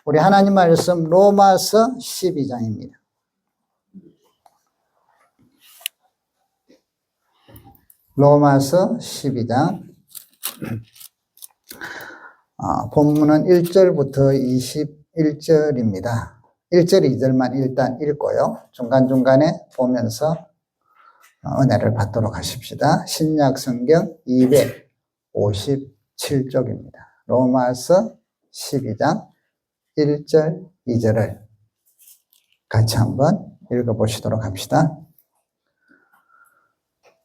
우리 하나님 말씀 로마서 12장입니다. 로마서 12장. 본문은 1절부터 21절입니다. 1절, 2절만 일단 읽고요. 중간중간에 보면서 은혜를 받도록 하십시다. 신약 성경 257쪽입니다. 로마서 12장 1절, 2절을 같이 한번 읽어보시도록 합시다.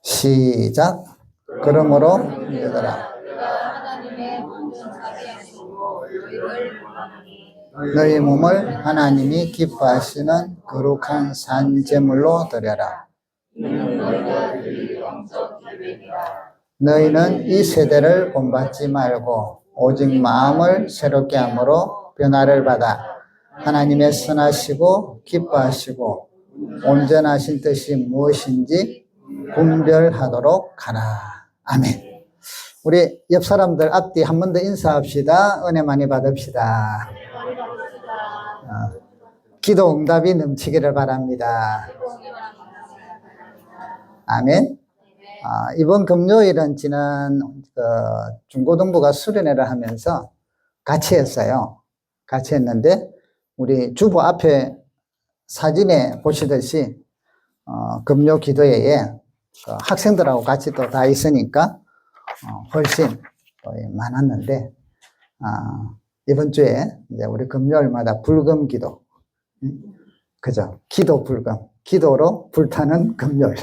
시작. 그러므로 얘들아, 너희 몸을 하나님이 기뻐하시는 거룩한 산 제물로 드려라. 너희는 이 세대를 본받지 말고 오직 마음을 새롭게 함으로 변화를 받아 하나님의 선하시고 기뻐하시고 온전하신 뜻이 무엇인지 분별하도록 하라. 아멘. 우리 옆 사람들 앞뒤 한 번 더 인사합시다. 은혜 많이 받읍시다. 기도 응답이 넘치기를 바랍니다. 아멘. 이번 금요일은 지난 중고등부가 수련회를 하면서 같이 했어요. 같이 했는데 우리 주보 앞에 사진에 보시듯이 금요 기도회에 학생들하고 같이 또 다 있으니까 훨씬 많았는데 이번 주에 이제 우리 금요일마다 불금 기도, 그죠? 기도 불금, 기도로 불타는 금요일.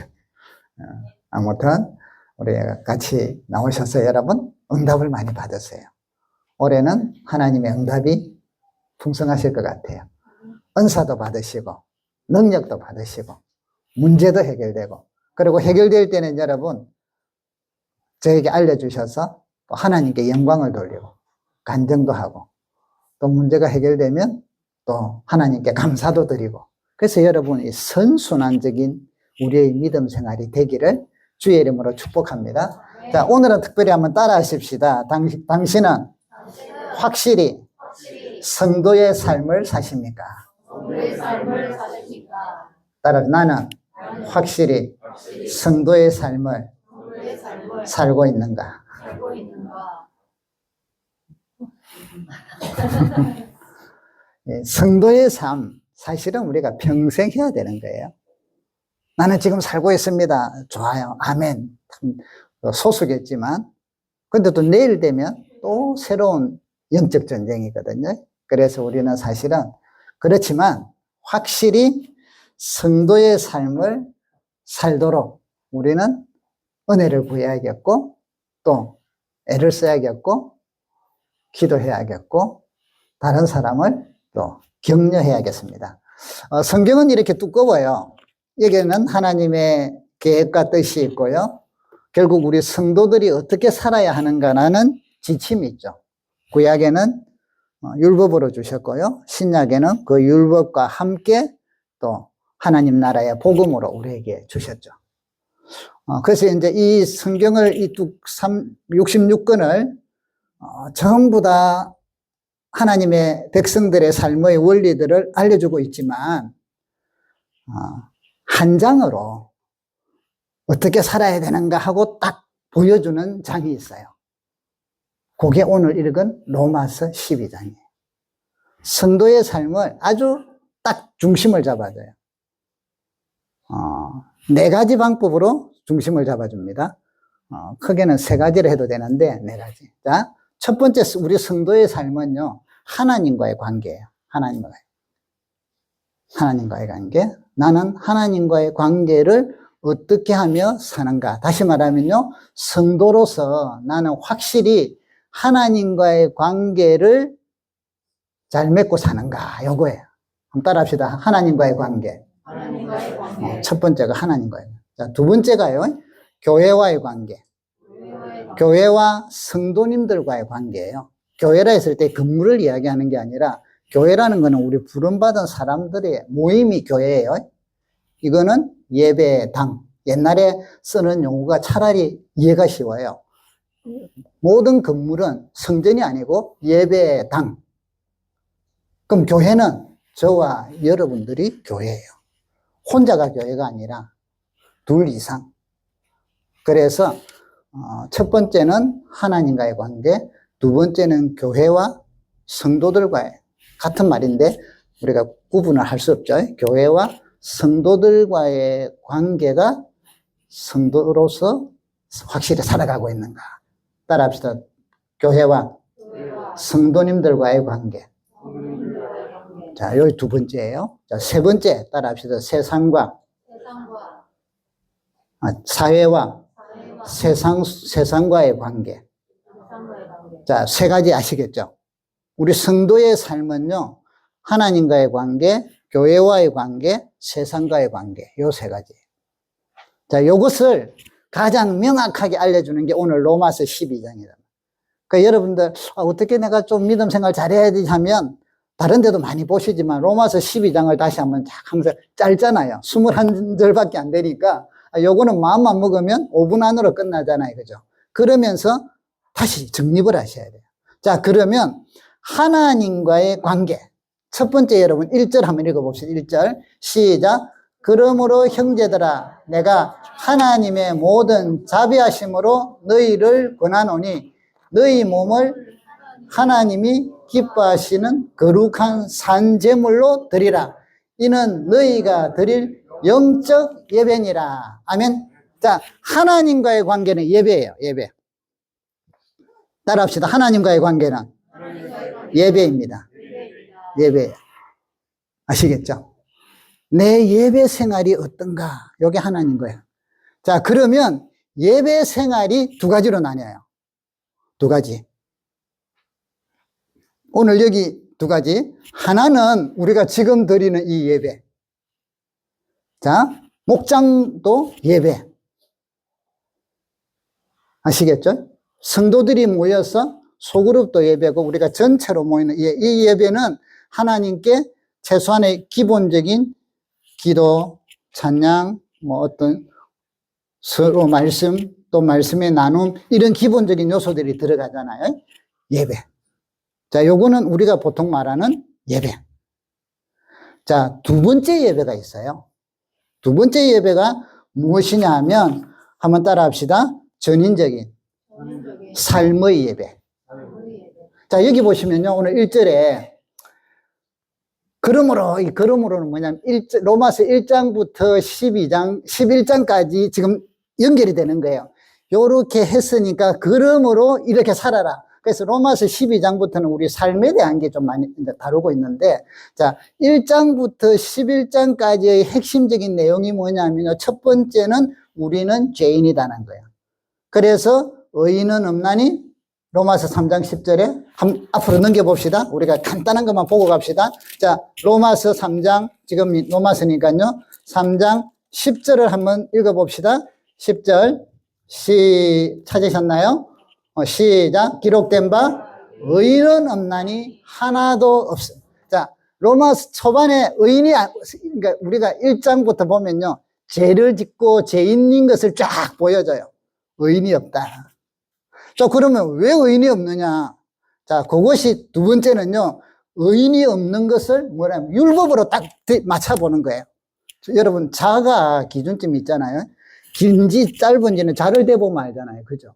아무튼 우리 같이 나오셔서 여러분 응답을 많이 받으세요. 올해는 하나님의 응답이 풍성하실 것 같아요. 은사도 받으시고 능력도 받으시고 문제도 해결되고, 그리고 해결될 때는 여러분 저에게 알려주셔서 또 하나님께 영광을 돌리고 간증도 하고, 또 문제가 해결되면 또 하나님께 감사도 드리고, 그래서 여러분이 선순환적인 우리의 믿음 생활이 되기를 주의 이름으로 축복합니다. 자, 오늘은 특별히 한번 따라 하십시다. 당신은 확실히 성도의 삶을 사십니까? 따라, 나는 확실히 성도의 삶을 살고 있는가? 성도의 삶, 사실은 우리가 평생 해야 되는 거예요. 나는 지금 살고 있습니다. 좋아요. 아멘. 소수겠지만, 근데 또 내일 되면 또 새로운 영적 전쟁이거든요. 그래서 우리는 사실은 그렇지만 확실히 성도의 삶을 살도록 우리는 은혜를 구해야겠고, 또 애를 써야겠고, 기도해야겠고, 다른 사람을 또 격려해야겠습니다. 성경은 이렇게 두꺼워요. 여기에는 하나님의 계획과 뜻이 있고요. 결국 우리 성도들이 어떻게 살아야 하는가라는 지침이 있죠. 구약에는 율법으로 주셨고요. 신약에는 그 율법과 함께 또 하나님 나라의 복음으로 우리에게 주셨죠. 그래서 이제 이 성경을, 이 66권을 전부 다 하나님의 백성들의 삶의 원리들을 알려주고 있지만, 한 장으로 어떻게 살아야 되는가 하고 딱 보여주는 장이 있어요. 그게 오늘 읽은 로마서 12장이에요. 성도의 삶을 아주 딱 중심을 잡아줘요. 네 가지 방법으로 중심을 잡아줍니다. 크게는 세 가지를 해도 되는데 네 가지. 자, 첫 번째 우리 성도의 삶은요, 하나님과의 관계예요. 하나님과의 관계. 나는 하나님과의 관계를 어떻게 하며 사는가. 다시 말하면요, 성도로서 나는 확실히 하나님과의 관계를 잘 맺고 사는가, 요거예요. 한번 따라 합시다. 하나님과의 관계. 첫 번째가 하나님과의 관계. 자, 두 번째가요, 교회와의 관계. 교회와 성도님들과의 관계예요. 교회라 했을 때 건물을 이야기하는 게 아니라, 교회라는 거는 우리 부름받은 사람들의 모임이 교회예요. 이거는 예배당. 옛날에 쓰는 용어가 차라리 이해가 쉬워요. 모든 건물은 성전이 아니고 예배당. 그럼 교회는 저와 여러분들이 교회예요. 혼자가 교회가 아니라 둘 이상. 그래서 첫 번째는 하나님과의 관계, 두 번째는 교회와 성도들과의, 같은 말인데 우리가 구분을 할 수 없죠. 교회와 성도들과의 관계가 성도로서 확실히 살아가고 있는가. 따라합시다. 교회와 성도님들과의 관계. 자, 여기 두 번째예요. 자, 세 번째 따라합시다. 사회와 세상과의 관계. 자, 세 가지 아시겠죠? 우리 성도의 삶은요, 하나님과의 관계, 교회와의 관계, 세상과의 관계, 요 세 가지. 자, 요것을 가장 명확하게 알려주는 게 오늘 로마서 12장이다. 그러니까 여러분들, 어떻게 내가 좀 믿음 생활 잘해야 되지 하면, 다른 데도 많이 보시지만, 로마서 12장을 다시 한번 항상 짧잖아요. 21절밖에 안 되니까, 요거는 마음만 먹으면 5분 안으로 끝나잖아요. 그죠? 그러면서 다시 정립을 하셔야 돼요. 자, 그러면 하나님과의 관계. 첫 번째 여러분 1절 한번 읽어봅시다. 1절 시작. 그러므로 형제들아 내가 하나님의 모든 자비하심으로 너희를 권하노니 너희 몸을 하나님이 기뻐하시는 거룩한 산제물로 드리라. 이는 너희가 드릴 영적 예배니라. 아멘. 자, 하나님과의 관계는 예배예요. 예배. 따라합시다. 하나님과의 관계는 예배입니다. 예배. 아시겠죠? 내 예배 생활이 어떤가? 이게 하나님 거예요. 자, 그러면 예배 생활이 두 가지로 나뉘어요. 두 가지. 오늘 여기 두 가지. 하나는 우리가 지금 드리는 이 예배. 자, 목장도 예배. 아시겠죠? 성도들이 모여서 소그룹도 예배고 우리가 전체로 모이는 이 예배는 하나님께 최소한의 기본적인 기도, 찬양, 뭐 어떤 서로 말씀, 또 말씀의 나눔, 이런 기본적인 요소들이 들어가잖아요. 예배. 자, 요거는 우리가 보통 말하는 예배. 자, 두 번째 예배가 있어요. 두 번째 예배가 무엇이냐 하면 한번 따라 합시다. 전인적인 삶의 예배. 자, 여기 보시면요. 오늘 1절에 그러므로는 뭐냐면 로마서 1장부터 11장까지 지금 연결이 되는 거예요. 요렇게 했으니까 그러므로 이렇게 살아라. 그래서 로마서 12장부터는 우리 삶에 대한 게 좀 많이 다루고 있는데, 자, 1장부터 11장까지의 핵심적인 내용이 뭐냐면요. 첫 번째는 우리는 죄인이다는 거예요. 그래서 의인은 없나니 로마서 3장 10절에 앞으로 넘겨봅시다. 우리가 간단한 것만 보고 갑시다. 자, 로마서 3장, 지금 로마서니까요. 3장 10절을 한번 읽어봅시다. 10절 찾으셨나요? 시작. 기록된 바 의인은 없나니 하나도 없어. 자, 로마서 초반에 의인이, 그러니까 우리가 1장부터 보면요. 죄를 짓고 죄인인 것을 쫙 보여줘요. 의인이 없다. 자, 그러면 왜 의인이 없느냐? 자, 그것이 두 번째는요, 의인이 없는 것을 뭐냐면 율법으로 딱 맞춰보는 거예요. 여러분, 자가 기준점이 있잖아요. 긴지 짧은지는 자를 대보면 알잖아요. 그죠?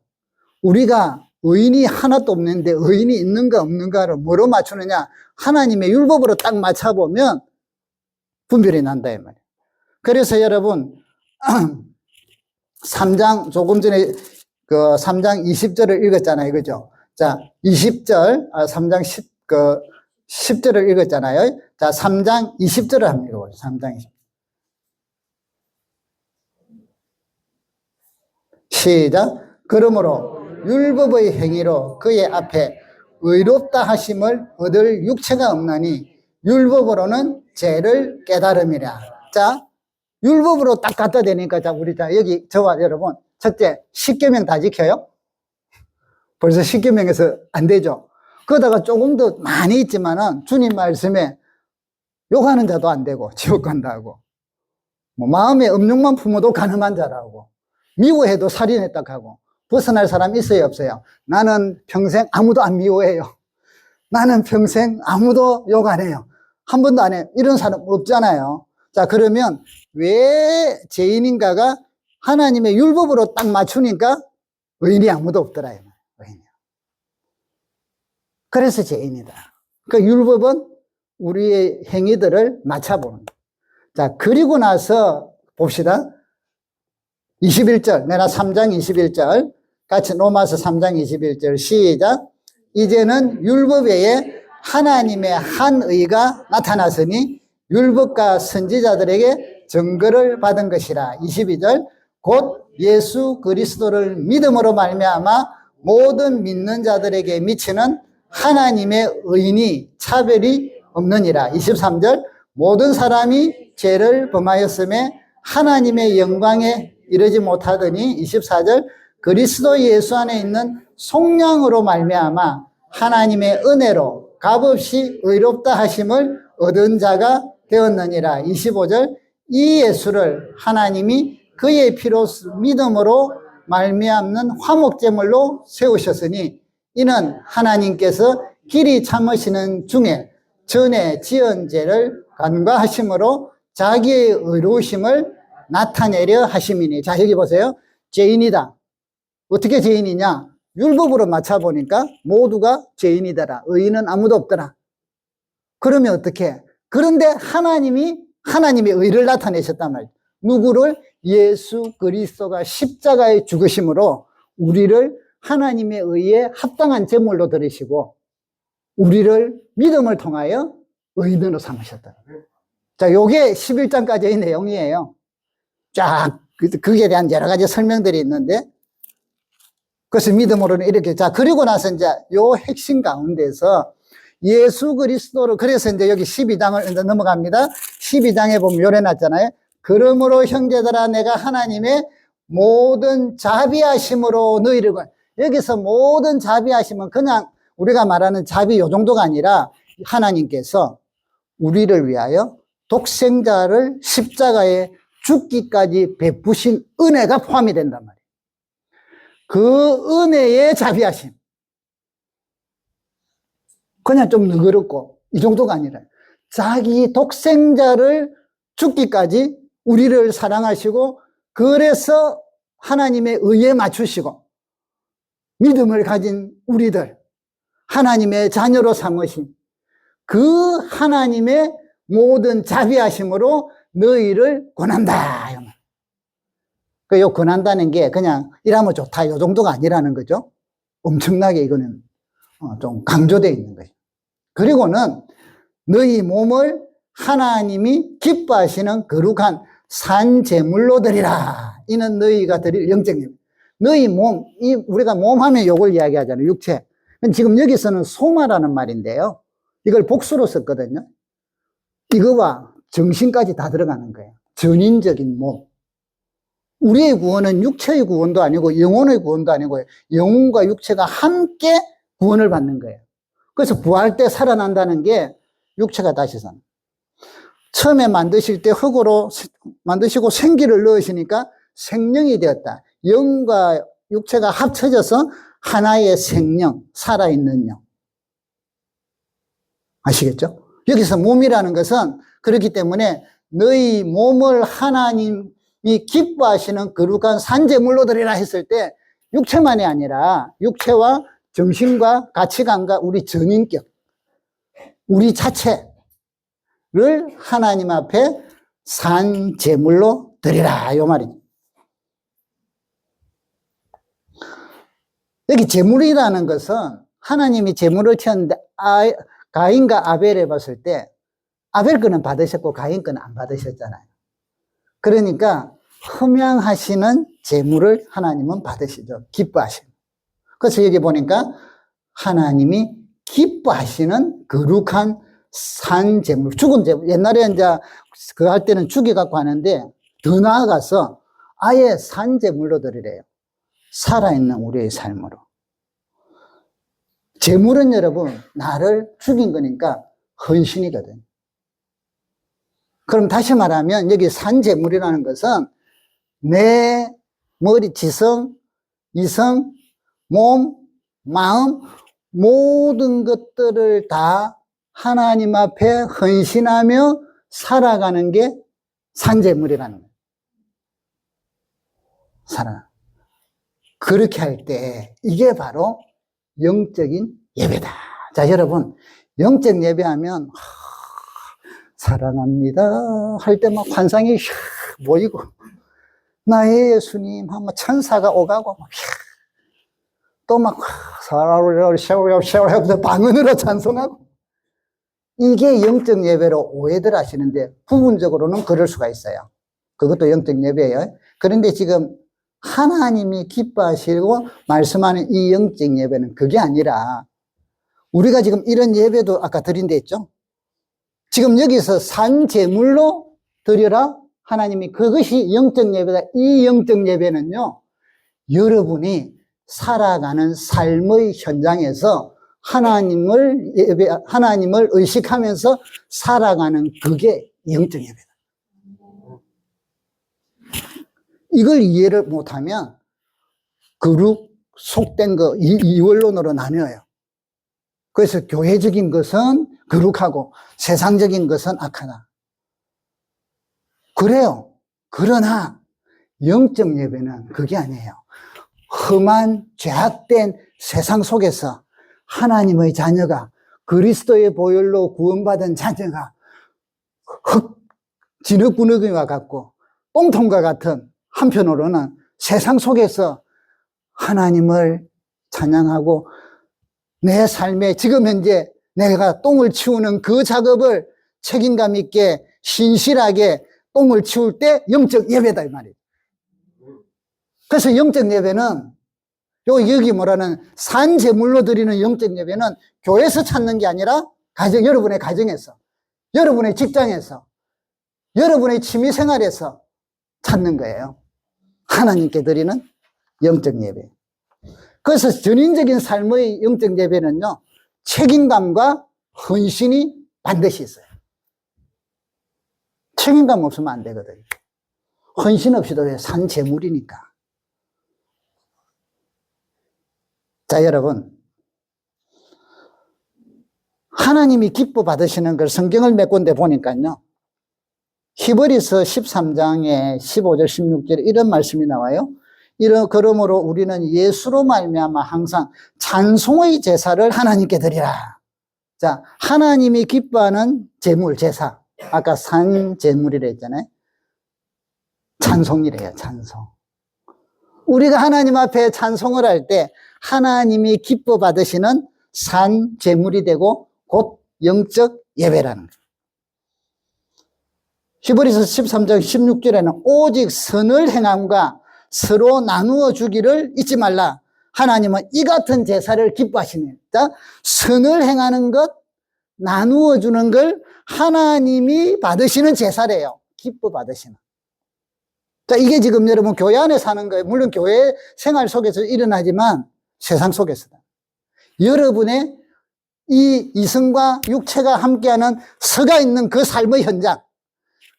우리가 의인이 하나도 없는데 의인이 있는가 없는가를 뭐로 맞추느냐? 하나님의 율법으로 딱 맞춰보면 분별이 난다, 이 말이에요. 그래서 여러분, 3장, 조금 전에 3장 20절을 읽었잖아요. 그죠? 자, 20절, 3장 10절을 읽었잖아요. 자, 3장 20절을 한번 읽어보세요. 3장 20절. 시작. 그러므로 율법의 행위로 그의 앞에 의롭다 하심을 얻을 육체가 없나니 율법으로는 죄를 깨달음이라. 자, 율법으로 딱 갖다 대니까, 자, 여기 저와 여러분, 첫째, 10계명 다 지켜요? 벌써 10계명에서 안 되죠? 그러다가 조금 더 많이 있지만은 주님 말씀에 욕하는 자도 안 되고, 지옥 간다고. 뭐, 마음에 음욕만 품어도 가늠한 자라고. 미워해도 살인했다 하고. 벗어날 사람 있어요, 없어요? 나는 평생 아무도 안 미워해요. 나는 평생 아무도 욕 안 해요. 한 번도 안 해요. 이런 사람 없잖아요. 자, 그러면 왜 죄인인가가 하나님의 율법으로 딱 맞추니까 의인이 아무도 없더라. 의인이야. 그래서 죄인이다. 그 율법은 우리의 행위들을 맞춰보는 거예요. 자, 그리고 나서 봅시다. 21절, 내가 3장 21절, 같이 로마서 3장 21절 시작. 이제는 율법 외에 하나님의 한 의가 나타났으니 율법과 선지자들에게 증거를 받은 것이라. 22절, 곧 예수 그리스도를 믿음으로 말미암아 모든 믿는 자들에게 미치는 하나님의 의인이 차별이 없느니라. 23절, 모든 사람이 죄를 범하였음에 하나님의 영광에 이르지 못하더니 24절, 그리스도 예수 안에 있는 속량으로 말미암아 하나님의 은혜로 값없이 의롭다 하심을 얻은 자가 되었느니라. 25절, 이 예수를 하나님이 그의 피로 믿음으로 말미암는 화목제물로 세우셨으니 이는 하나님께서 길이 참으시는 중에 전에 지은 죄를 간과하심으로 자기의 의로우심을 나타내려 하심이니. 자, 여기 보세요. 죄인이다. 어떻게 죄인이냐? 율법으로 맞춰보니까 모두가 죄인이더라. 의인은 아무도 없더라. 그러면 어떻게? 그런데 하나님의 의를 나타내셨단 말이에요. 누구를? 예수 그리스도가 십자가에 죽으심으로 우리를 하나님의 의에 합당한 제물로 드리시고 우리를 믿음을 통하여 의인으로 삼으셨다. 자, 요게 11장까지의 내용이에요. 쫙 그에 대한 여러 가지 설명들이 있는데, 그래서 믿음으로는 이렇게. 자, 그리고 나서 이제 요 핵심 가운데서 예수 그리스도를, 그래서 이제 여기 12장을 이제 넘어갑니다. 12장에 보면 요래 놨잖아요. 그러므로 형제들아 내가 하나님의 모든 자비하심으로 너희를, 여기서 모든 자비하심은 그냥 우리가 말하는 자비 요 정도가 아니라 하나님께서 우리를 위하여 독생자를 십자가에 죽기까지 베푸신 은혜가 포함이 된단 말이에요. 그 은혜의 자비하심. 그냥 좀 너그럽고 이 정도가 아니라 자기 독생자를 죽기까지 우리를 사랑하시고 그래서 하나님의 의에 맞추시고 믿음을 가진 우리들 하나님의 자녀로 삼으신 그 하나님의 모든 자비하심으로 너희를 권한다. 요 권한다는 게 그냥 이러면 좋다 요 정도가 아니라는 거죠. 엄청나게 이거는 좀 강조되어 있는 거죠. 그리고는 너희 몸을 하나님이 기뻐하시는 거룩한 산제물로 드리라. 이는 너희가 드릴 영적입니다. 너희 몸, 우리가 몸 하면 요걸 이야기하잖아요. 육체. 지금 여기서는 소마라는 말인데요. 이걸 복수로 썼거든요. 이거와 정신까지 다 들어가는 거예요. 전인적인 몸. 우리의 구원은 육체의 구원도 아니고 영혼의 구원도 아니고 영혼과 육체가 함께 구원을 받는 거예요. 그래서 부활 때 살아난다는 게 육체가 다시 사는. 처음에 만드실 때 흙으로 만드시고 생기를 넣으시니까 생명이 되었다. 영과 육체가 합쳐져서 하나의 생명, 살아있는 영. 아시겠죠? 여기서 몸이라는 것은 그렇기 때문에 너희 몸을 하나님이 기뻐하시는 거룩한 산제물로 드리라 했을 때 육체만이 아니라 육체와 정신과 가치관과 우리 전인격, 우리 자체를 하나님 앞에 산제물로 드리라 이 말이죠. 여기 제물이라는 것은 하나님이 제물을 치었는데 가인과 아벨에 봤을 때 아벨 거는 받으셨고 가인 거는 안 받으셨잖아요. 그러니까 흠양하시는 제물을 하나님은 받으시죠. 기뻐하시는. 그래서 여기 보니까 하나님이 기뻐하시는 거룩한 산제물, 죽은 제물. 옛날에 이제 그거 할 때는 죽이 갖고 하는데 더 나아가서 아예 산제물로 드리래요. 살아있는 우리의 삶으로. 제물은 여러분 나를 죽인 거니까 헌신이거든. 그럼 다시 말하면 여기 산제물이라는 것은 내 머리, 지성, 이성, 몸, 마음 모든 것들을 다 하나님 앞에 헌신하며 살아가는 게 산재물이라는 거예요. 그렇게 할 때 이게 바로 영적인 예배다. 자, 여러분, 영적 예배하면 사랑합니다 할 때 막 환상이 보이고, 나의 예수님 하면 천사가 오가고, 또 막 방언으로 찬송하고, 이게 영적 예배로 오해들 하시는데 부분적으로는 그럴 수가 있어요. 그것도 영적 예배예요. 그런데 지금 하나님이 기뻐하시고 말씀하는 이 영적 예배는 그게 아니라, 우리가 지금 이런 예배도 아까 드린 데 있죠. 지금 여기서 산 제물로 드려라, 하나님이 그것이 영적 예배다. 이 영적 예배는요, 여러분이 살아가는 삶의 현장에서 하나님을 의식하면서 살아가는 그게 영적 예배다. 이걸 이해를 못하면 거룩, 속된 거, 이원론으로 나뉘어요. 그래서 교회적인 것은 거룩하고 세상적인 것은 악하다. 그래요. 그러나 영적 예배는 그게 아니에요. 험한 죄악된 세상 속에서 하나님의 자녀가, 그리스도의 보혈로 구원받은 자녀가 진흙구렁이와 같고 똥통과 같은, 한편으로는 세상 속에서 하나님을 찬양하고 내 삶에 지금 현재 내가 똥을 치우는 그 작업을 책임감 있게 신실하게 똥을 치울 때 영적 예배다 이 말이에요. 그래서 영적 예배는 여기 뭐라는 산제물로 드리는 영적 예배는 교회에서 찾는 게 아니라 여러분의 가정에서, 여러분의 직장에서, 여러분의 취미생활에서 찾는 거예요. 하나님께 드리는 영적 예배. 그래서 전인적인 삶의 영적 예배는요, 책임감과 헌신이 반드시 있어요. 책임감 없으면 안 되거든요. 헌신 없이도 왜 산재물이니까. 자, 여러분, 하나님이 기뻐 받으시는 걸 성경을 몇 군데 보니까요, 히브리서 13장에 15절 16절에 이런 말씀이 나와요. 그러므로 우리는 예수로 말미암아 항상 찬송의 제사를 하나님께 드리라. 자, 하나님이 기뻐하는 제물, 제사. 아까 산 제물이라 했잖아요. 찬송이래요, 찬송. 우리가 하나님 앞에 찬송을 할 때 하나님이 기뻐 받으시는 산 제물이 되고 곧 영적 예배라는 거예요. 히브리서 13장 16절에는 오직 선을 행함과 서로 나누어 주기를 잊지 말라. 하나님은 이 같은 제사를 기뻐하시네요. 자, 선을 행하는 것, 나누어 주는 걸 하나님이 받으시는 제사래요. 기뻐 받으시는. 자, 이게 지금 여러분 교회 안에 사는 거예요. 물론 교회 생활 속에서 일어나지만 세상 속에서다. 여러분의 이 이성과 육체가 함께하는 서가 있는 그 삶의 현장,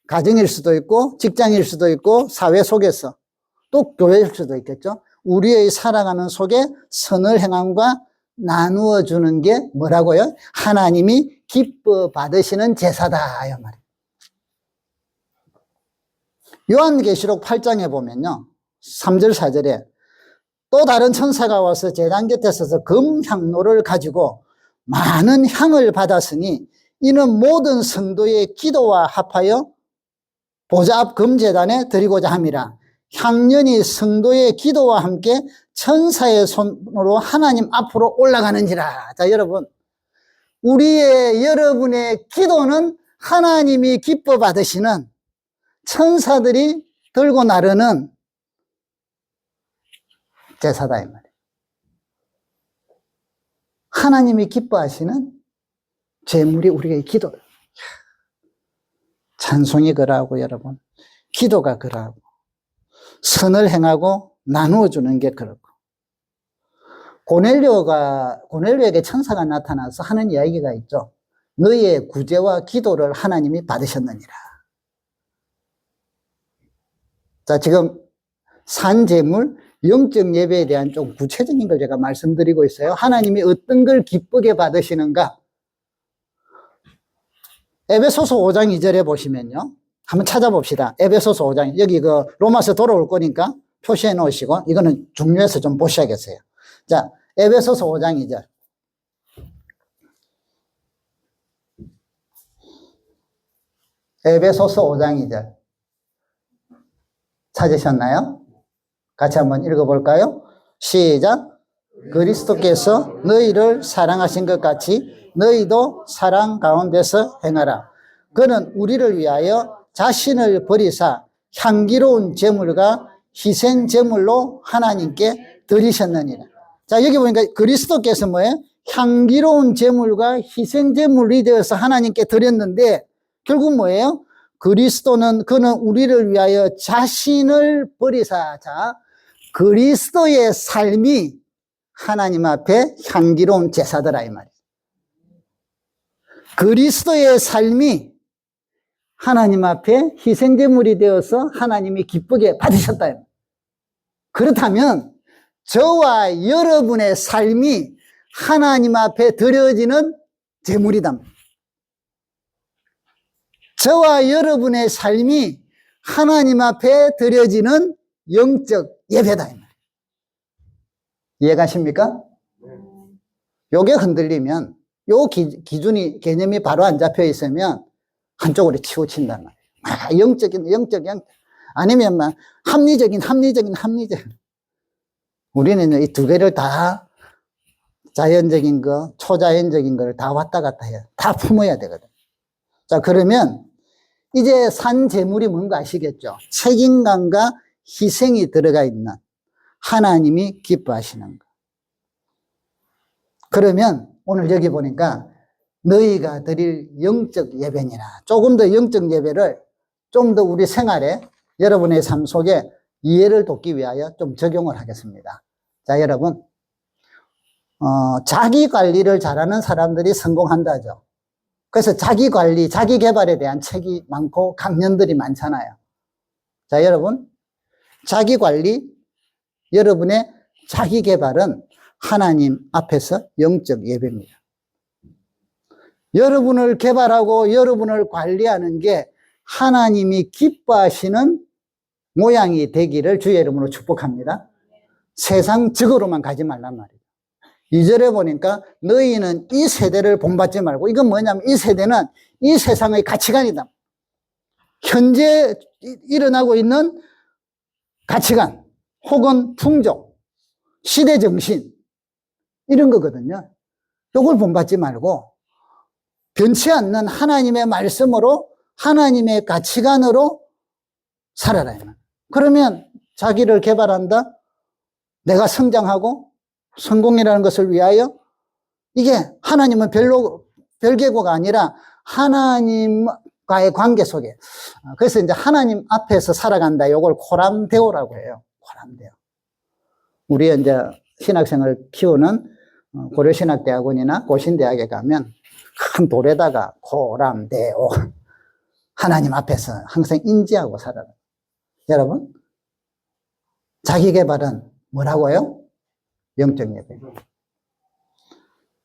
가정일 수도 있고 직장일 수도 있고 사회 속에서, 또 교회일 수도 있겠죠. 우리의 살아가는 속에 선을 행함과 나누어 주는 게 뭐라고요? 하나님이 기뻐 받으시는 제사다 이 말이에요. 요한계시록 8장에 보면요, 3절 4절에 또 다른 천사가 와서 제단 곁에 서서 금향로를 가지고 많은 향을 받았으니 이는 모든 성도의 기도와 합하여 보좌 앞 금제단에 드리고자 함이라. 향연이 성도의 기도와 함께 천사의 손으로 하나님 앞으로 올라가는지라. 자, 여러분, 여러분의 기도는 하나님이 기뻐 받으시는, 천사들이 들고 나르는 제사다 이 말이에요. 하나님이 기뻐하시는 제물이 우리의 기도. 찬송이 그러하고 여러분, 기도가 그러하고, 선을 행하고 나누어 주는 게 그렇고. 고넬료에게 천사가 나타나서 하는 이야기가 있죠. 너희의 구제와 기도를 하나님이 받으셨느니라. 자, 지금 산제물, 영적 예배에 대한 좀 구체적인 걸 제가 말씀드리고 있어요. 하나님이 어떤 걸 기쁘게 받으시는가? 에베소서 5장 2절에 보시면요. 한번 찾아봅시다. 에베소서 5장. 여기 그 로마서 돌아올 거니까 표시해 놓으시고, 이거는 중요해서 좀 보셔야겠어요. 자, 에베소서 5장 2절. 에베소서 5장 2절. 찾으셨나요? 같이 한번 읽어볼까요? 시작. 그리스도께서 너희를 사랑하신 것 같이 너희도 사랑 가운데서 행하라. 그는 우리를 위하여 자신을 버리사 향기로운 제물과 희생 제물로 하나님께 드리셨느니라. 자, 여기 보니까 그리스도께서 뭐예요? 향기로운 제물과 희생 제물이 되어서 하나님께 드렸는데 결국 뭐예요? 그리스도는 그는 우리를 위하여 자신을 버리사. 자, 그리스도의 삶이 하나님 앞에 향기로운 제사더라 이 말이에요. 그리스도의 삶이 하나님 앞에 희생제물이 되어서 하나님이 기쁘게 받으셨다. 그렇다면 저와 여러분의 삶이 하나님 앞에 드려지는 제물이다. 저와 여러분의 삶이 하나님 앞에 드려지는 영적 예배다. 이해가십니까? 요게 흔들리면, 요 기준이, 개념이 바로 안 잡혀 있으면 한쪽으로 치우친단 말이에요. 영적인. 아니면 막 합리적인. 우리는 이 두 개를 다 자연적인 거, 초자연적인 걸 다 왔다 갔다 해요. 다 품어야 되거든. 자, 그러면 이제 산 제물이 뭔가 아시겠죠? 책임감과 희생이 들어가 있는 하나님이 기뻐하시는 거. 그러면 오늘 여기 보니까 너희가 드릴 영적 예배니라. 조금 더 영적 예배를 좀 더 우리 생활에 여러분의 삶 속에 이해를 돕기 위하여 좀 적용을 하겠습니다. 자, 여러분, 자기 관리를 잘하는 사람들이 성공한다죠. 그래서 자기 관리, 자기 개발에 대한 책이 많고 강연들이 많잖아요. 자, 여러분, 자기 관리, 여러분의 자기 개발은 하나님 앞에서 영적 예배입니다. 여러분을 개발하고 여러분을 관리하는 게 하나님이 기뻐하시는 모양이 되기를 주의 이름으로 축복합니다. 세상적으로만 가지 말란 말이에요. 2절에 보니까 너희는 이 세대를 본받지 말고, 이건 뭐냐면 이 세대는 이 세상의 가치관이다. 현재 일어나고 있는 가치관 혹은 풍조, 시대 정신 이런 거거든요. 이걸 본받지 말고 변치 않는 하나님의 말씀으로 하나님의 가치관으로 살아라. 그러면 자기를 개발한다. 내가 성장하고 성공이라는 것을 위하여 이게 하나님은 별개고가 아니라 하나님과의 관계 속에. 그래서 이제 하나님 앞에서 살아간다. 이걸 코람데오라고 해요. 코람데오. 우리 이제 신학생을 키우는 고려신학대학원이나 고신대학에 가면 큰 돌에다가 코람데오. 하나님 앞에서 항상 인지하고 살아라. 여러분, 자기 개발은 뭐라고요? 영적 예배.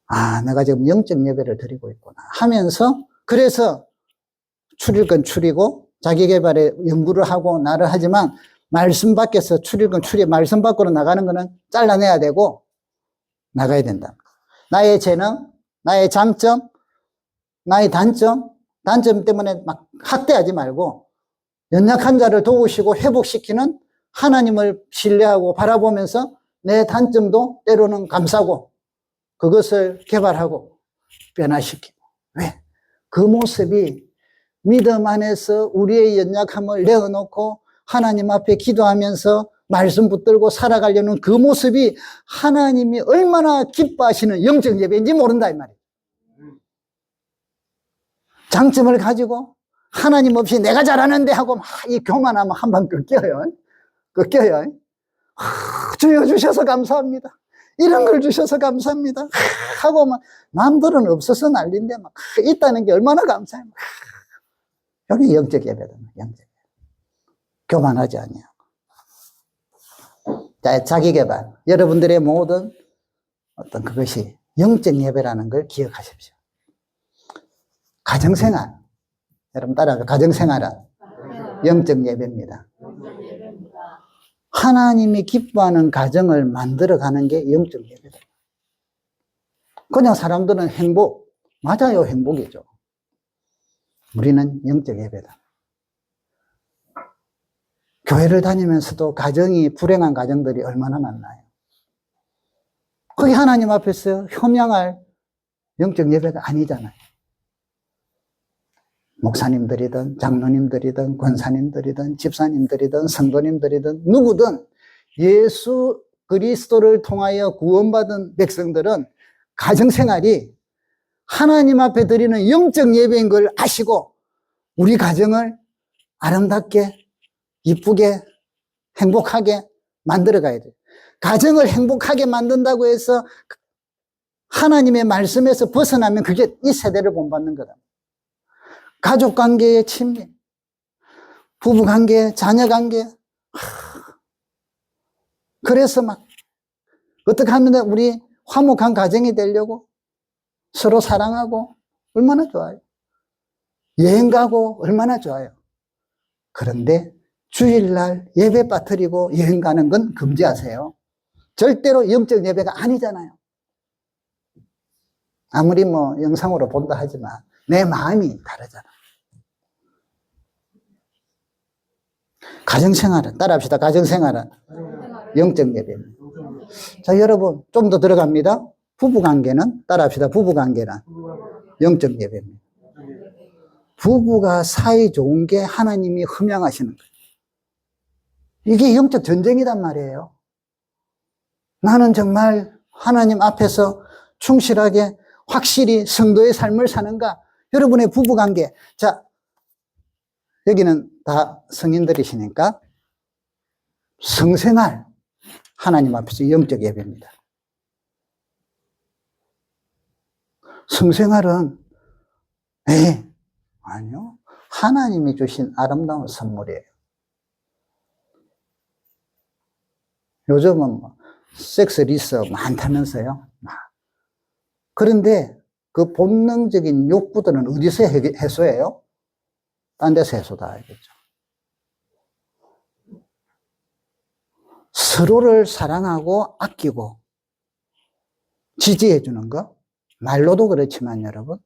아, 내가 지금 영적 예배를 드리고 있구나 하면서, 그래서 추릴 건 추리고 자기 개발에 연구를 하고 나를 하지만 말씀 밖에서 추릴 건 추리, 말씀 밖으로 나가는 거는 잘라내야 되고 나가야 된다. 나의 재능, 나의 장점, 나의 단점 때문에 막 학대하지 말고 연약한 자를 도우시고 회복시키는 하나님을 신뢰하고 바라보면서 내 단점도 때로는 감싸고 그것을 개발하고 변화시키고. 왜? 그 모습이 믿음 안에서 우리의 연약함을 내어놓고 하나님 앞에 기도하면서 말씀 붙들고 살아가려는 그 모습이 하나님이 얼마나 기뻐하시는 영적 예배인지 모른다 이 말이에요. 장점을 가지고 하나님 없이 내가 잘하는데 하고 막 이 교만하면 한번 꺾여요. 주여 주셔서 감사합니다. 이런 걸 주셔서 감사합니다. 하고 막 남들은 없어서 난리인데 막 있다는 게 얼마나 감사해요. 여기 영적 예배다. 영적 예배. 교만하지 아니야. 자기 개발. 여러분들의 모든 어떤 그것이 영적 예배라는 걸 기억하십시오. 가정생활. 여러분 따라하죠. 가정생활은 영적 예배입니다. 하나님이 기뻐하는 가정을 만들어가는 게 영적 예배다. 그냥 사람들은 행복. 맞아요. 행복이죠. 우리는 영적 예배다. 교회를 다니면서도 가정이 불행한 가정들이 얼마나 많나요? 그게 하나님 앞에서 효명할 영적 예배가 아니잖아요. 목사님들이든 장로님들이든 권사님들이든 집사님들이든 성도님들이든 누구든 예수 그리스도를 통하여 구원받은 백성들은 가정생활이 하나님 앞에 드리는 영적 예배인 걸 아시고 우리 가정을 아름답게 이쁘게 행복하게 만들어 가야 돼요. 가정을 행복하게 만든다고 해서 하나님의 말씀에서 벗어나면 그게 이 세대를 본받는 거다. 가족관계의 친밀, 부부관계, 자녀관계. 그래서 막 어떻게 하면 우리 화목한 가정이 되려고 서로 사랑하고 얼마나 좋아요. 여행 가고 얼마나 좋아요. 그런데 주일날 예배 빠뜨리고 여행 가는 건 금지하세요. 절대로 영적 예배가 아니잖아요. 아무리 뭐 영상으로 본다 하지만 내 마음이 다르잖아. 가정생활은 따라합시다. 가정생활은 영적 예배입니다. 자, 여러분 좀 더 들어갑니다. 부부관계는 따라합시다. 부부관계는 영적 예배입니다. 부부가 사이 좋은 게 하나님이 흠양하시는 거예요. 이게 영적 전쟁이란 말이에요. 나는 정말 하나님 앞에서 충실하게 확실히 성도의 삶을 사는가? 여러분의 부부관계. 자, 여기는 다 성인들이시니까 성생활, 하나님 앞에서 영적 예배입니다. 성생활은 아니요. 하나님이 주신 아름다운 선물이에요. 요즘은 뭐 섹스 리스 많다면서요. 그런데 그 본능적인 욕구들은 어디서 해소해요? 딴 데서 해소다 알겠죠. 서로를 사랑하고 아끼고 지지해 주는 거, 말로도 그렇지만 여러분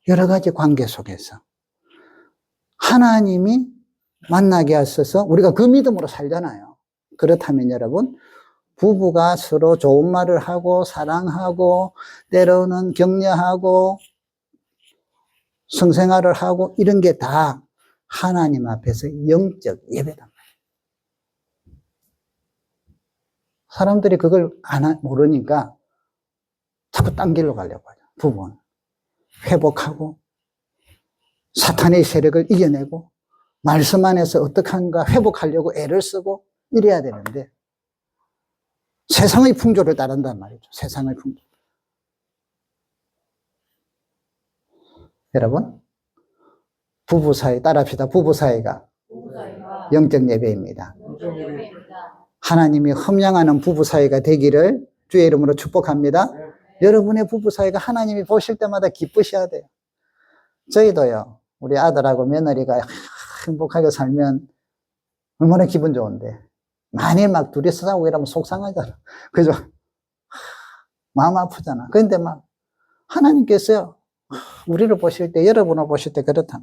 여러 가지 관계 속에서 하나님이 만나게 하셔서 우리가 그 믿음으로 살잖아요. 그렇다면 여러분 부부가 서로 좋은 말을 하고 사랑하고 때로는 격려하고 성생활을 하고 이런 게 다 하나님 앞에서 영적 예배다. 사람들이 그걸 모르니까 자꾸 딴 길로 가려고 하죠. 부부는 회복하고 사탄의 세력을 이겨내고 말씀 안에서 어떻게 하는가 회복하려고 애를 쓰고 이래야 되는데 세상의 풍조를 따른단 말이죠. 세상의 풍조. 여러분 부부 사이 따라합시다. 부부 사이가 영적 예배입니다. 하나님이 흠양하는 부부 사이가 되기를 주의 이름으로 축복합니다. 여러분의 부부 사이가 하나님이 보실 때마다 기쁘셔야 돼요. 저희도요. 우리 아들하고 며느리가 행복하게 살면 얼마나 기분 좋은데 만일 막 둘이서 싸우고 이러면 속상하잖아. 그죠? 마음 아프잖아. 그런데 막 하나님께서요. 우리를 보실 때 여러분을 보실 때 그렇다.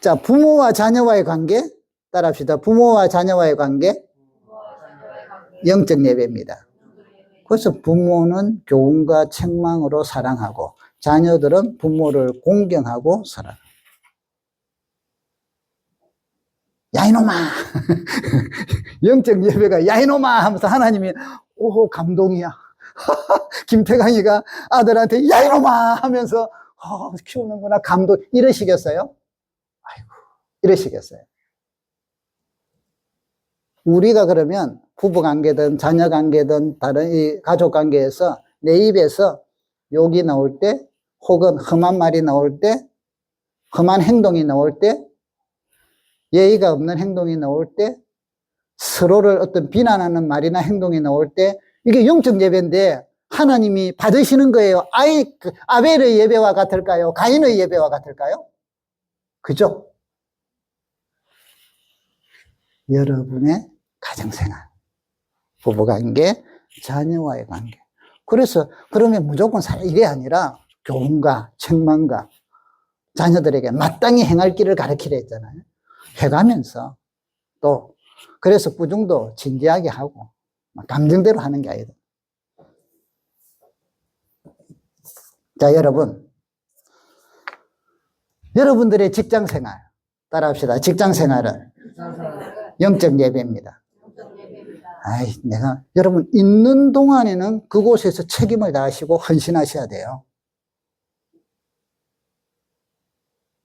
자, 부모와 자녀와의 관계 따라합시다. 부모와 자녀와의 관계 영적 예배입니다. 그래서 부모는 교훈과 책망으로 사랑하고 자녀들은 부모를 공경하고 살아요. 야 이놈아 영적 예배가 야 이놈아 하면서 하나님이 오 감동이야. 김태강이가 아들한테 야 이놈아 하면서 키우는구나 감동 이러시겠어요? 아이고 이러시겠어요? 우리가 그러면 부부관계든 자녀관계든 다른 이 가족관계에서 내 입에서 욕이 나올 때 혹은 험한 말이 나올 때 험한 행동이 나올 때 예의가 없는 행동이 나올 때 서로를 어떤 비난하는 말이나 행동이 나올 때 이게 영적 예배인데 하나님이 받으시는 거예요. 아벨의 예배와 같을까요? 가인의 예배와 같을까요? 그죠? 여러분의 가정생활, 부부관계, 자녀와의 관계. 그래서 그러면 무조건 이게 아니라 교훈과 책망과 자녀들에게 마땅히 행할 길을 가르치려 했잖아요. 해가면서 또 그래서 부중도 진지하게 하고 감정대로 하는 게 아니다. 자, 여러분들의 직장생활 따라합시다. 직장생활은 영적 예배입니다. 여러분 있는 동안에는 그곳에서 책임을 다하시고 헌신하셔야 돼요.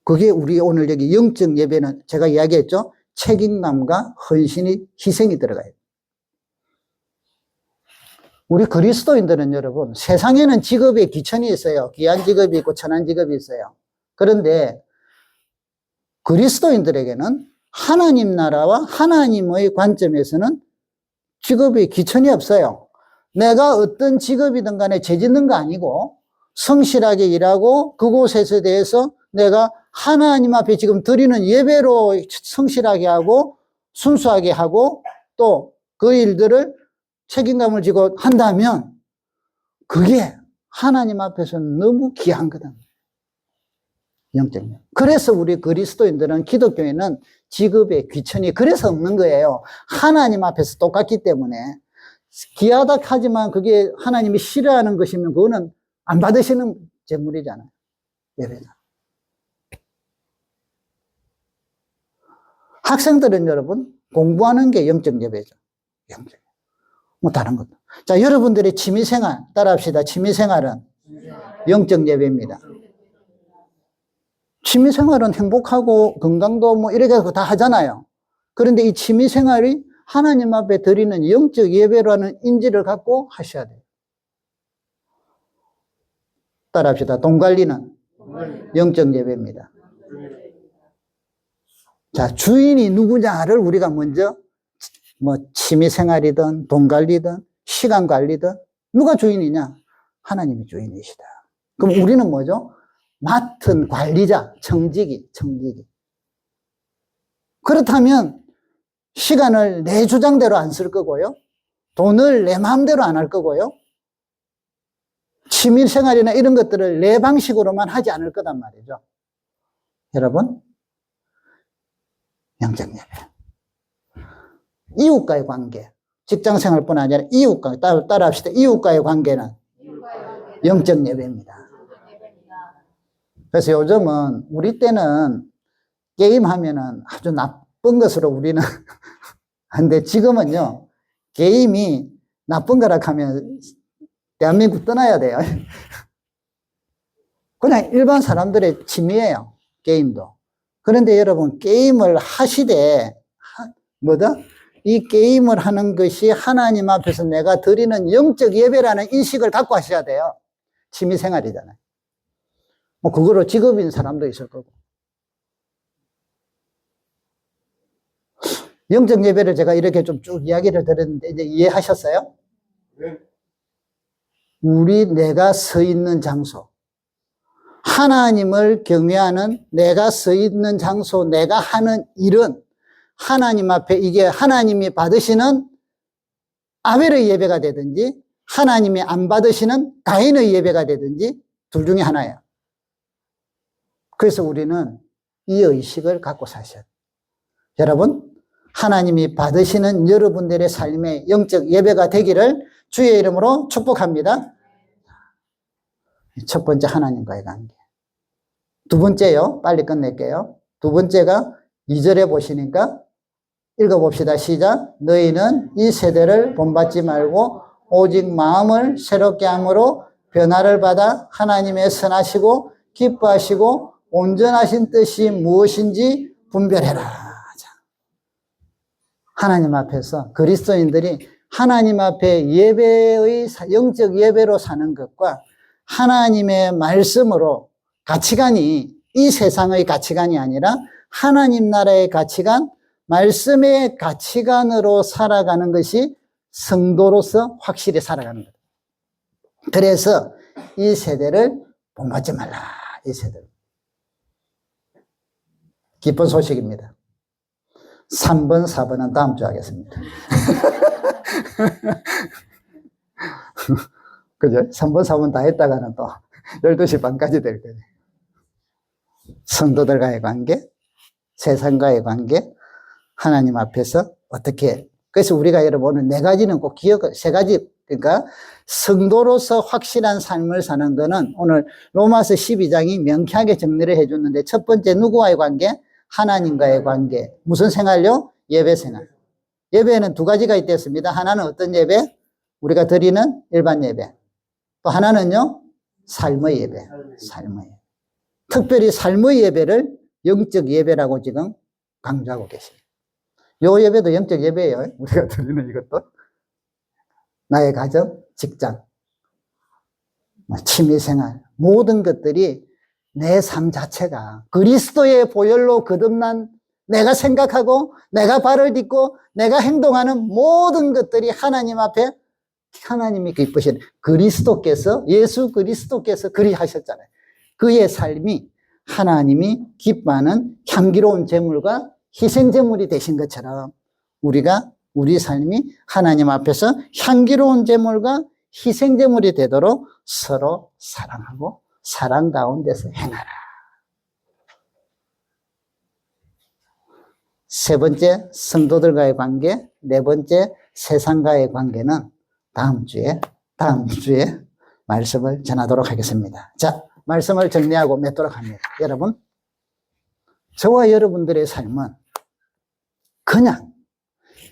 그게 우리 오늘 여기 영적 예배는 제가 이야기했죠. 책임감과 헌신이 희생이 들어가요. 우리 그리스도인들은 여러분 세상에는 직업에 귀천이 있어요. 귀한 직업이 있고 천한 직업이 있어요. 그런데 그리스도인들에게는 하나님 나라와 하나님의 관점에서는 직업에 귀천이 없어요. 내가 어떤 직업이든 간에 죄짓는 거 아니고 성실하게 일하고 그곳에 대해서 내가 하나님 앞에 지금 드리는 예배로 성실하게 하고 순수하게 하고 또 그 일들을 책임감을 지고 한다면 그게 하나님 앞에서는 너무 귀한 거다. 영적인. 그래서 우리 그리스도인들은 기독교에는 직업의 귀천이 그래서 없는 거예요. 하나님 앞에서 똑같기 때문에 귀하다 하지만 그게 하나님이 싫어하는 것이면 그거는 안 받으시는 제물이잖아요. 예배잖아요. 학생들은 여러분 공부하는 게 영적 예배죠. 영적. 뭐 다른 것도. 자, 여러분들의 취미생활 따라합시다. 취미생활은 영적 예배입니다. 취미생활은 행복하고 건강도 뭐 이렇게 다 하잖아요. 그런데 이 취미생활이 하나님 앞에 드리는 영적 예배라는 인지를 갖고 하셔야 돼요. 따라합시다. 돈 관리는 영적 예배입니다. 자, 주인이 누구냐를 우리가 먼저 뭐 취미생활이든 돈 관리든 시간 관리든 누가 주인이냐? 하나님이 주인이시다. 그럼 우리는 뭐죠? 맡은 관리자, 청지기. 그렇다면 시간을 내 주장대로 안 쓸 거고요. 돈을 내 마음대로 안 할 거고요. 취미생활이나 이런 것들을 내 방식으로만 하지 않을 거단 말이죠. 여러분, 영적 예배. 이웃과의 관계. 직장생활뿐 아니라 이웃과, 따라합시다. 이웃과의 관계는 영적 예배입니다. 그래서 요즘은 우리 때는 게임하면은 아주 나쁜 것으로 우리는 근데 지금은요 게임이 나쁜 거라 하면 대한민국 떠나야 돼요. 그냥 일반 사람들의 취미예요. 게임도. 그런데 여러분 게임을 하시되 뭐다? 이 게임을 하는 것이 하나님 앞에서 내가 드리는 영적 예배라는 인식을 갖고 하셔야 돼요. 취미생활이잖아요. 뭐 그거로 직업인 사람도 있을 거고. 영적 예배를 제가 이렇게 좀 쭉 이야기를 드렸는데 이제 이해하셨어요? 네. 내가 서 있는 장소, 하나님을 경외하는 내가 서 있는 장소, 내가 하는 일은 하나님 앞에 이게 하나님이 받으시는 아벨의 예배가 되든지 하나님이 안 받으시는 가인의 예배가 되든지 둘 중에 하나예요. 그래서 우리는 이 의식을 갖고 사셔야 돼요. 여러분, 하나님이 받으시는 여러분들의 삶의 영적 예배가 되기를 주의 이름으로 축복합니다. 첫 번째, 하나님과의 관계. 두 번째요, 빨리 끝낼게요. 두 번째가 2절에 보시니까 읽어봅시다. 시작. 너희는 이 세대를 본받지 말고 오직 마음을 새롭게 함으로 변화를 받아 하나님의 선하시고 기뻐하시고 온전하신 뜻이 무엇인지 분별해라. 하나님 앞에서 그리스도인들이 하나님 앞에 예배의 영적 예배로 사는 것과 하나님의 말씀으로 가치관이 이 세상의 가치관이 아니라 하나님 나라의 가치관, 말씀의 가치관으로 살아가는 것이 성도로서 확실히 살아가는 거예요. 그래서 이 세대를 본받지 말라. 이 세대를. 기쁜 소식입니다. 3번, 4번은 다음 주에 하겠습니다. 그죠? 3번, 4번 다 했다가는 또 12시 반까지 될 거예요. 성도들과의 관계, 세상과의 관계, 하나님 앞에서 어떻게. 그래서 우리가 여러분 오늘 4가지는 꼭 세 가지. 그러니까 성도로서 확실한 삶을 사는 거는 오늘 로마서 12장이 명쾌하게 정리를 해줬는데, 첫 번째 누구와의 관계? 하나님과의 관계. 무슨 생활요? 예배 생활. 예배에는 2가지가 있겠습니다. 하나는 어떤 예배? 우리가 드리는 일반 예배. 또 하나는요, 삶의 예배. 삶의 예배. 특별히 삶의 예배를 영적 예배라고 지금 강조하고 계십니다. 요 예배도 영적 예배예요. 우리가 드리는 이것도. 나의 가정, 직장, 취미생활, 모든 것들이 내 삶 자체가 그리스도의 보혈로 거듭난, 내가 생각하고 내가 발을 딛고 내가 행동하는 모든 것들이 하나님 앞에 하나님이 기쁘신 그리스도께서, 예수 그리스도께서 그리하셨잖아요. 그의 삶이 하나님이 기뻐하는 향기로운 제물과 희생 제물이 되신 것처럼 우리가 우리 삶이 하나님 앞에서 향기로운 제물과 희생 제물이 되도록 서로 사랑하고 사랑 가운데서 행하라. 세 번째, 성도들과의 관계. 네 번째, 세상과의 관계는 다음 주에 말씀을 전하도록 하겠습니다. 자, 말씀을 정리하고 맺도록 합니다. 여러분, 저와 여러분들의 삶은 그냥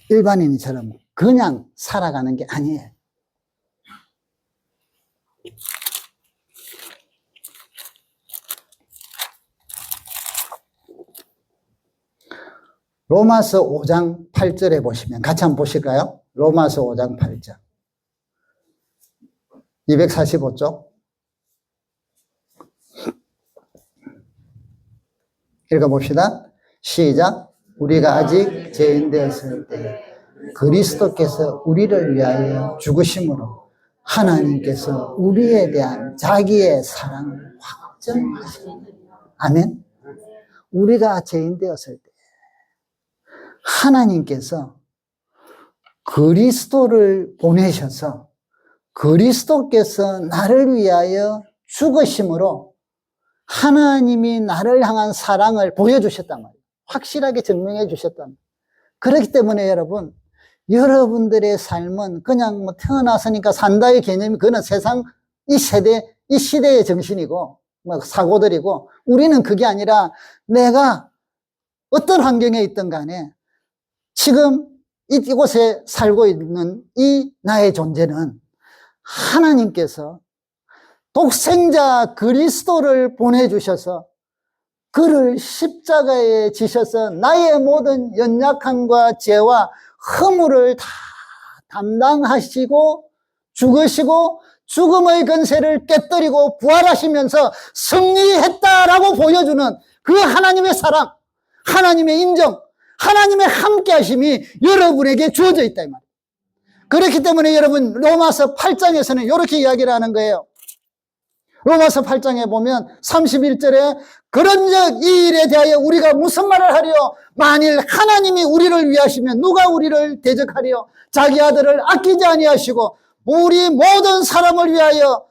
일반인처럼 그냥 살아가는 게 아니에요. 로마서 5장 8절에 보시면, 같이 한번 보실까요? 로마서 5장 8절. 245쪽. 읽어봅시다. 시작. 우리가 아직 죄인 되었을 때 그리스도께서 우리를 위하여 죽으심으로 하나님께서 우리에 대한 자기의 사랑을 확증하십니다. 아멘. 우리가 죄인 되었을 때 하나님께서 그리스도를 보내셔서 그리스도께서 나를 위하여 죽으심으로 하나님이 나를 향한 사랑을 보여주셨단 말이에요. 확실하게 증명해 주셨단 말이에요. 그렇기 때문에 여러분, 여러분들의 삶은 그냥 뭐 태어났으니까 산다의 개념이, 그건 세상 이 시대의 정신이고 뭐 사고들이고, 우리는 그게 아니라 내가 어떤 환경에 있든 간에 지금 이곳에 살고 있는 이 나의 존재는 하나님께서 독생자 그리스도를 보내주셔서 그를 십자가에 지셔서 나의 모든 연약함과 죄와 허물을 다 담당하시고 죽으시고 죽음의 권세를 깨뜨리고 부활하시면서 승리했다라고 보여주는 그 하나님의 사랑, 하나님의 인정, 하나님의 함께하심이 여러분에게 주어져 있다 이 말이에요. 그렇기 때문에 여러분, 로마서 8장에서는 이렇게 이야기를 하는 거예요. 로마서 8장에 보면 31절에 그런즉 이 일에 대하여 우리가 무슨 말을 하리요? 만일 하나님이 우리를 위하시면 누가 우리를 대적하리요? 자기 아들을 아끼지 아니하시고 우리 모든 사람을 위하여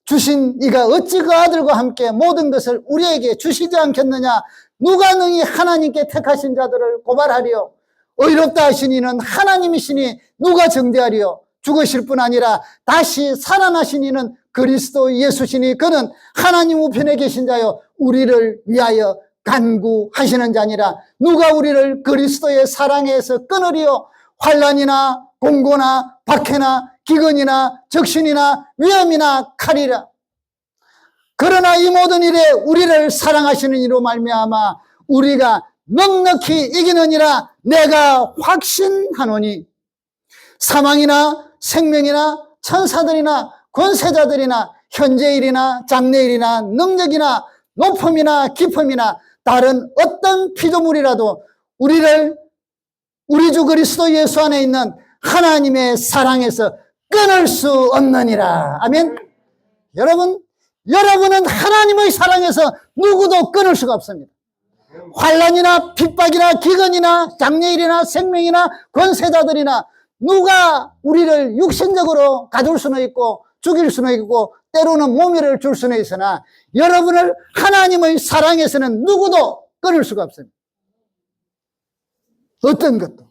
주신 이가 어찌 그 아들과 함께 모든 것을 우리에게 주시지 않겠느냐? 누가 능히 하나님께 택하신 자들을 고발하리요? 의롭다 하신 이는 하나님이시니 누가 정죄하리요? 죽으실 뿐 아니라 다시 살아나신 이는 그리스도 예수시니 그는 하나님 우편에 계신 자요 우리를 위하여 간구하시는 자니라. 누가 우리를 그리스도의 사랑에서 끊으리요? 환난이나 공고나 박해나 기근이나 적신이나 위험이나 칼이라. 그러나 이 모든 일에 우리를 사랑하시는 이로 말미암아 우리가 넉넉히 이기느니라 내가 확신하노니. 사망이나 생명이나 천사들이나 권세자들이나 현재일이나 장래일이나 능력이나 높음이나 깊음이나 다른 어떤 피조물이라도 우리를 우리 주 그리스도 예수 안에 있는 하나님의 사랑에서 끊을 수 없느니라. 아멘. 여러분은 하나님의 사랑에서 누구도 끊을 수가 없습니다. 환난이나 핍박이나 기근이나 장례일이나 생명이나 권세자들이나 누가 우리를 육신적으로 가둘 수는 있고 죽일 수는 있고 때로는 모멸을 줄 수는 있으나 여러분을 하나님의 사랑에서는 누구도 끊을 수가 없습니다. 어떤 것도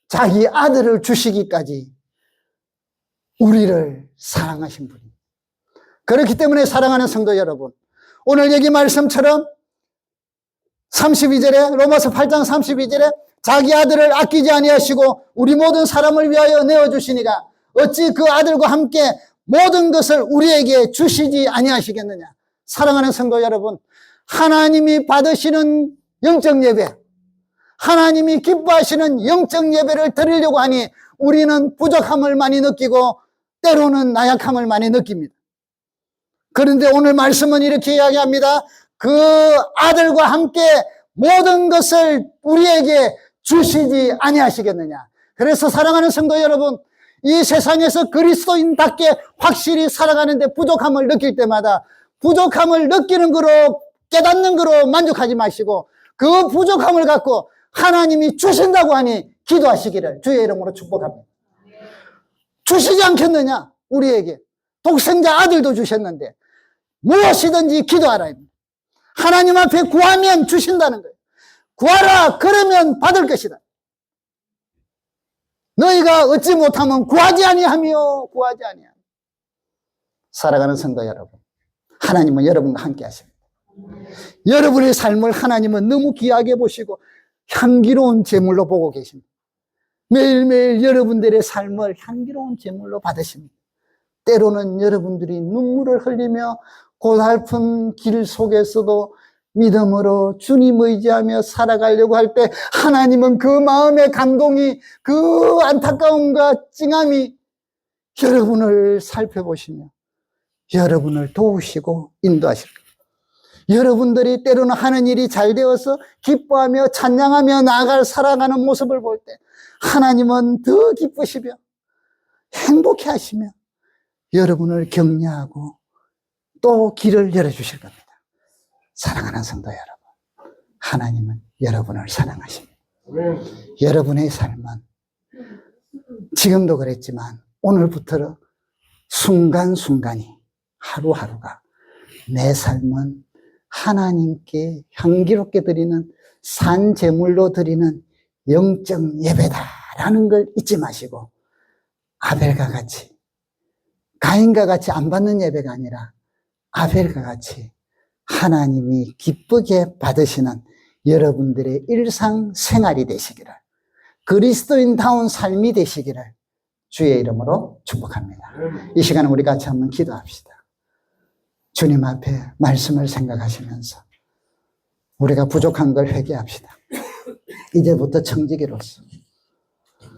자기 아들을 주시기까지 우리를 사랑하신 분입니다. 그렇기 때문에 사랑하는 성도 여러분, 오늘 여기 말씀처럼 32절에 로마서 8장 32절에 자기 아들을 아끼지 아니하시고 우리 모든 사람을 위하여 내어주시니가 어찌 그 아들과 함께 모든 것을 우리에게 주시지 아니하시겠느냐. 사랑하는 성도 여러분, 하나님이 받으시는 영적 예배, 하나님이 기뻐하시는 영적 예배를 드리려고 하니 우리는 부족함을 많이 느끼고 때로는 나약함을 많이 느낍니다. 그런데 오늘 말씀은 이렇게 이야기합니다. 그 아들과 함께 모든 것을 우리에게 주시지 아니하시겠느냐. 그래서 사랑하는 성도 여러분, 이 세상에서 그리스도인답게 확실히 살아가는데 부족함을 느낄 때마다 부족함을 느끼는 거로 깨닫는 거로 만족하지 마시고 그 부족함을 갖고 하나님이 주신다고 하니 기도하시기를 주의 이름으로 축복합니다. 주시지 않겠느냐? 우리에게 독생자 아들도 주셨는데 무엇이든지 기도하라. 하나님 앞에 구하면 주신다는 거예요. 구하라 그러면 받을 것이다. 너희가 얻지 못하면 구하지 아니하며 구하지 아니하며. 살아가는 성도 여러분, 하나님은 여러분과 함께 하십니다. 여러분의 삶을 하나님은 너무 귀하게 보시고 향기로운 제물로 보고 계십니다. 매일매일 여러분들의 삶을 향기로운 제물로 받으십니다. 때로는 여러분들이 눈물을 흘리며 고달픈 길 속에서도 믿음으로 주님 의지하며 살아가려고 할 때 하나님은 그 마음의 감동이, 그 안타까움과 찡함이 여러분을 살펴보시며 여러분을 도우시고 인도하실 겁니다. 여러분들이 때로는 하는 일이 잘 되어서 기뻐하며 찬양하며 나아갈 살아가는 모습을 볼 때 하나님은 더 기쁘시며 행복해 하시며 여러분을 격려하고 또 길을 열어주실 겁니다. 사랑하는 성도 여러분, 하나님은 여러분을 사랑하십니다. 여러분의 삶은 지금도 그랬지만 오늘부터 순간순간이 하루하루가 내 삶은 하나님께 향기롭게 드리는 산제물로 드리는 영적 예배다라는 걸 잊지 마시고 아벨과 같이 가인과 같이 안 받는 예배가 아니라 아벨과 같이 하나님이 기쁘게 받으시는 여러분들의 일상생활이 되시기를, 그리스도인다운 삶이 되시기를 주의 이름으로 축복합니다. 이 시간에 우리 같이 한번 기도합시다. 주님 앞에 말씀을 생각하시면서 우리가 부족한 걸 회개합시다. 이제부터 청지기로서